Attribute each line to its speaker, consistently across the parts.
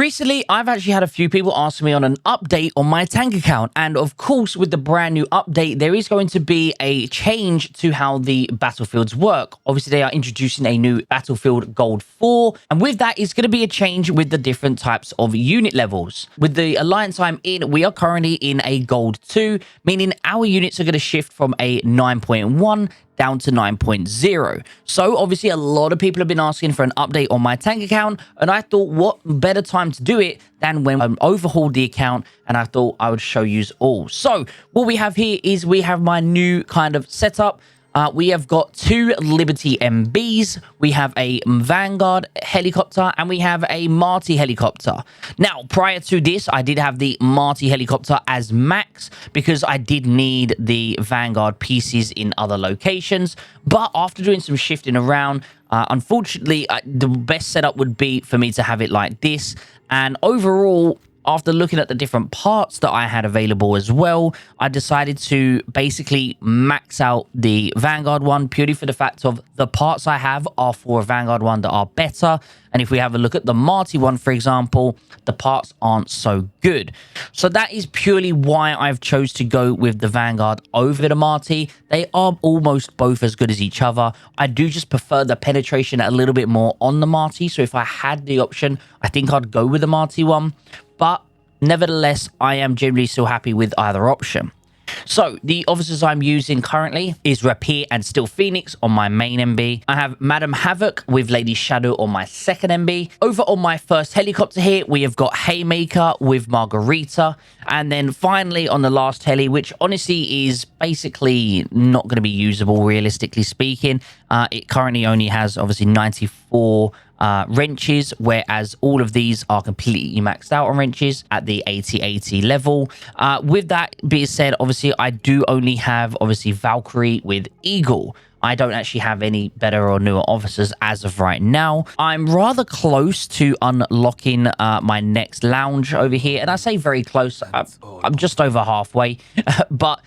Speaker 1: Recently, I've actually had a few people ask me on an update on my tank account. And of course, with the brand new update, there is going to be a change to how the battlefields work. Obviously, they are introducing a new Battlefield Gold 4. And with that is going to be a change with the different types of unit levels. With the alliance I'm in, we are currently in a Gold 2, meaning our units are going to shift from a 9.1 down to 9.0. So obviously a lot of people have been asking for an update on my tank account, and I thought what better time to do it than when I overhauled the account, and I thought I would show you all. So what we have here is we have my new kind of setup. We have got 2 Liberty MBs, we have a Vanguard helicopter, and we have a Marty helicopter. Now, prior to this, I did have the Marty helicopter as max because I did need the Vanguard pieces in other locations. But after doing some shifting around, unfortunately, the best setup would be for me to have it like this. And overall, after looking at the different parts that I had available as well, I decided to basically max out the Vanguard one purely for the fact of the parts I have are for a Vanguard one that are better. And if we have a look at the Marty one, for example, the parts aren't so good. So that is purely why I've chose to go with the Vanguard over the Marty. They are almost both as good as each other. I do just prefer the penetration a little bit more on the Marty. So if I had the option, I think I'd go with the Marty one. But nevertheless, I am generally still happy with either option. So the officers I'm using currently is Rapier and Still Phoenix on my main MB. I have Madam Havoc with Lady Shadow on my second MB. Over on my first helicopter here, we have got Haymaker with Margarita. And then finally on the last heli, which honestly is basically not going to be usable realistically speaking. It currently only has obviously 94 wrenches, whereas all of these are completely maxed out on wrenches at the 80 level. With that being said, obviously I do only have obviously Valkyrie with Eagle. I don't actually have any better or newer officers as of right now. I'm rather close to unlocking my next lounge over here, and I say very close. I'm just over halfway, but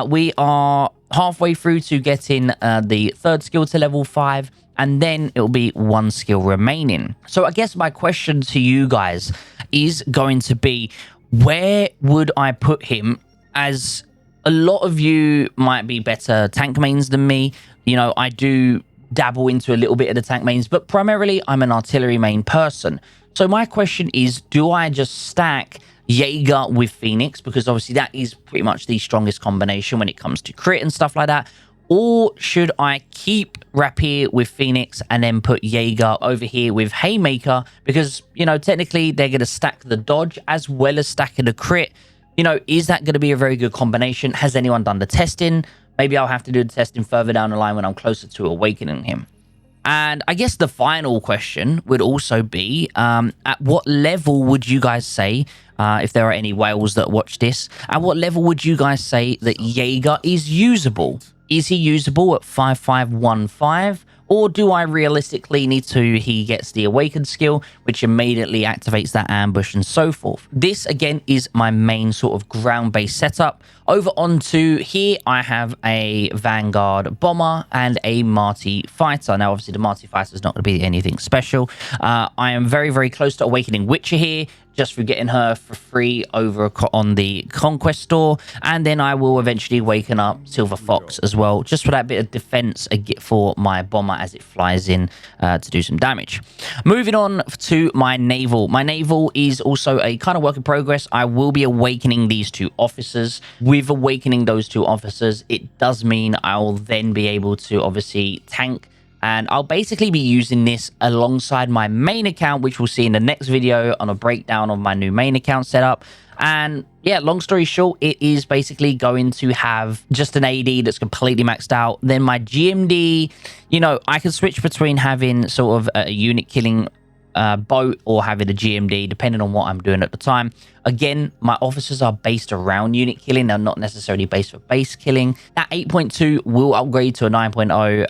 Speaker 1: we are halfway through to getting the 3rd skill to level 5. And then it'll be 1 skill remaining. So I guess my question to you guys is going to be, where would I put him? As a lot of you might be better tank mains than me. You know, I do dabble into a little bit of the tank mains, but primarily I'm an artillery main person. So my question is, do I just stack Jaeger with Phoenix? Because obviously that is pretty much the strongest combination when it comes to crit and stuff like that. Or should I keep Rapier with Phoenix and then put Jaeger over here with Haymaker? Because, you know, technically they're going to stack the dodge as well as stacking the crit. You know, is that going to be a very good combination? Has anyone done the testing? Maybe I'll have to do the testing further down the line when I'm closer to awakening him. And I guess the final question would also be, at what level would you guys say, if there are any whales that watch this, at what level would you guys say that Jaeger is usable? Is he usable at 5515? Or do I realistically need to, he gets the awakened skill, which immediately activates that ambush and so forth. This, again, is my main sort of ground-based setup. Over onto here, I have a Vanguard bomber and a Marty fighter. Now, obviously, the Marty fighter is not going to be anything special. I am very, very close to awakening Witcher here, just for getting her for free over on the Conquest store. And then I will eventually waken up Silver Fox as well, just for that bit of defense for my bomber as it flies in to do some damage. Moving on to my naval. My naval is also a kind of work in progress. I will be awakening these 2 officers. With awakening those 2 officers, it does mean I will then be able to obviously tank. And I'll basically be using this alongside my main account, which we'll see in the next video on a breakdown of my new main account setup. And yeah, long story short, it is basically going to have just an AD that's completely maxed out. Then my GMD, you know, I can switch between having sort of a unit killing boat or having a GMD, depending on what I'm doing at the time. Again, my officers are based around unit killing. They're not necessarily based for base killing. That 8.2 will upgrade to a 9.0.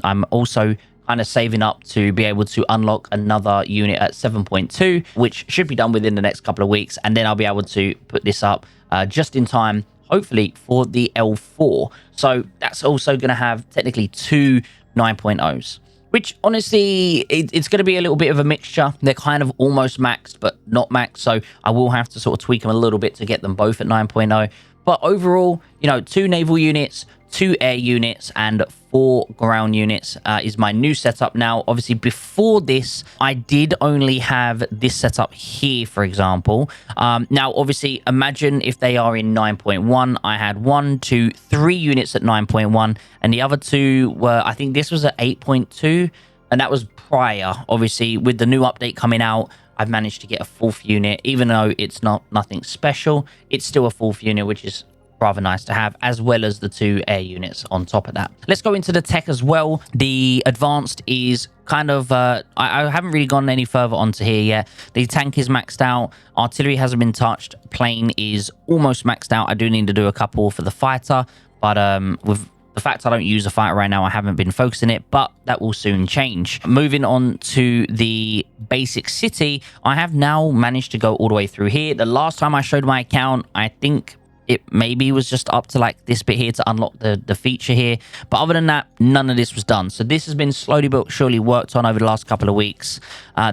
Speaker 1: I'm also kind of saving up to be able to unlock another unit at 7.2, which should be done within the next couple of weeks. And then I'll be able to put this up just in time, hopefully, for the L4. So that's also going to have technically 2 9.0s. which honestly, it's going to be a little bit of a mixture. They're kind of almost maxed, but not maxed. So I will have to sort of tweak them a little bit to get them both at 9.0. But overall, you know, 2 naval units, 2 air units, and 4 ground units is my new setup now. Obviously, before this, I did only have this setup here, for example. Now, obviously, imagine if they are in 9.1. I had 1, 2, 3 units at 9.1, and the other 2 were, I think this was at 8.2, and that was prior. Obviously, with the new update coming out, I've managed to get a 4th unit. Even though it's nothing special, it's still a 4th unit, which is rather nice to have, as well as the 2 air units on top of that. Let's go into the tech as well. The advanced is kind of I haven't really gone any further onto here yet. The tank is maxed out, artillery hasn't been touched, plane is almost maxed out. I do need to do a couple for the fighter, but with the fact I don't use a fighter right now, I haven't been focusing it, but that will soon change. Moving on to the basic city, I have now managed to go all the way through here. The last time I showed my account, I think it maybe was just up to like this bit here to unlock the feature here, but other than that, none of this was done. So this has been slowly but surely worked on over the last couple of weeks.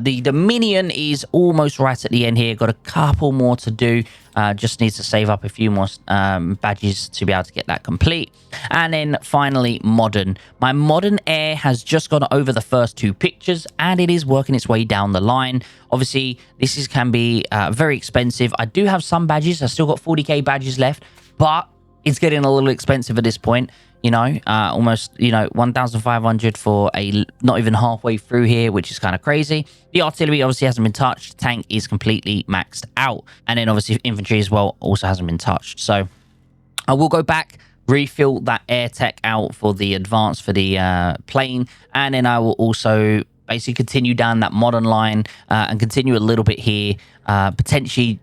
Speaker 1: The Dominion is almost right at the end here. Got a couple more to do. Just needs to save up a few more badges to be able to get that complete. And then finally, modern. My modern air has just gone over the first 2 pictures, and it is working its way down the line. Obviously, this can be very expensive. I do have some badges. I still got 40k badges left, but it's getting a little expensive at this point. You know, almost, you know, 1,500 for a not even halfway through here, which is kind of crazy. The artillery obviously hasn't been touched. Tank is completely maxed out. And then obviously infantry as well also hasn't been touched. So I will go back, refill that air tech out for the advanced for the plane. And then I will also basically continue down that modern line and continue a little bit here, potentially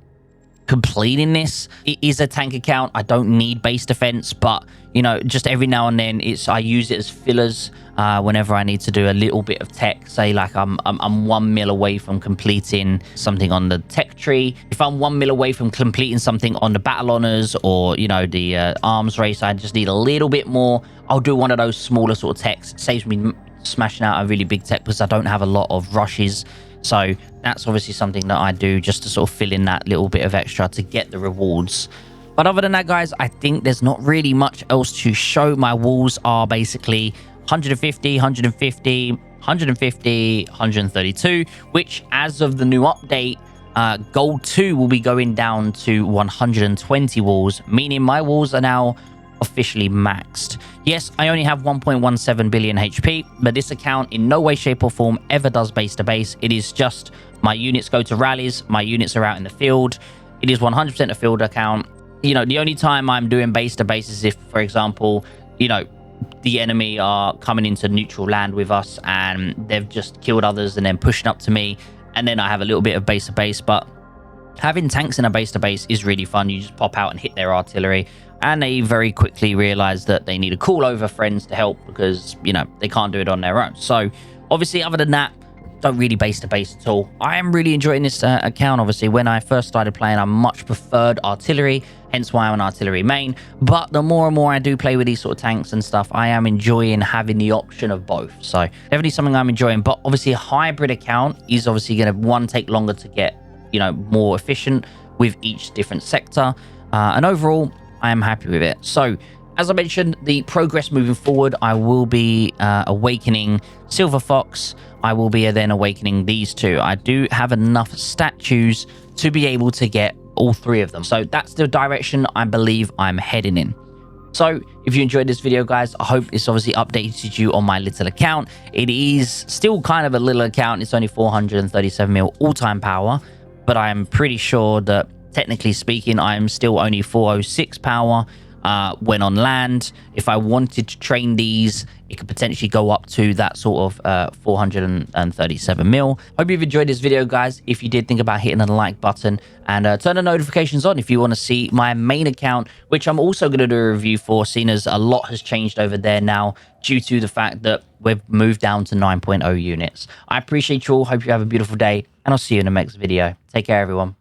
Speaker 1: completing this. It is a tank account. I don't need base defense, but you know, just every now and then I use it as fillers whenever I need to do a little bit of tech. Say like I'm 1 mil away from completing something on the tech tree. If I'm 1 mil away from completing something on the battle honors or, you know, the arms race, I just need a little bit more. I'll do one of those smaller sort of techs. It saves me smashing out a really big tech because I don't have a lot of rushes. So that's obviously something that I do just to sort of fill in that little bit of extra to get the rewards. But other than that, guys, I think there's not really much else to show. My walls are basically 150, 150, 150, 132, which as of the new update, Gold 2 will be going down to 120 walls, meaning my walls are now officially maxed. Yes, I only have 1.17 billion HP, but this account in no way, shape or form ever does base to base. It is just my units go to rallies, my units are out in the field. It is 100% a field account. You know, the only time I'm doing base to base is if, for example, you know, the enemy are coming into neutral land with us and they've just killed others and then pushing up to me, and then I have a little bit of base to base. But having tanks in a base to base is really fun. You just pop out and hit their artillery, and they very quickly realize that they need to call over friends to help because, you know, they can't do it on their own. So obviously, other than that, don't really base to base at all. I am really enjoying this account. Obviously, when I first started playing, I much preferred artillery, hence why I'm an artillery main. But the more and more I do play with these sort of tanks and stuff, I am enjoying having the option of both. So definitely something I'm enjoying. But obviously, a hybrid account is obviously going to, one, take longer to get, you know, more efficient with each different sector. And overall, I am happy with it. So as I mentioned, the progress moving forward, I will be awakening Silver Fox. I will be then awakening these 2. I do have enough statues to be able to get all 3 of them. So that's the direction I believe I'm heading in. So if you enjoyed this video, guys, I hope it's obviously updated you on my little account. It is still kind of a little account. It's only 437 mil all-time power, but I'm pretty sure that technically speaking, I'm still only 406 power when on land. If I wanted to train these, it could potentially go up to that sort of 437 mil. Hope you've enjoyed this video, guys. If you did, think about hitting the like button and turn the notifications on if you want to see my main account, which I'm also going to do a review for, seeing as a lot has changed over there now due to the fact that we've moved down to 9.0 units. I appreciate you all. Hope you have a beautiful day, and I'll see you in the next video. Take care, everyone.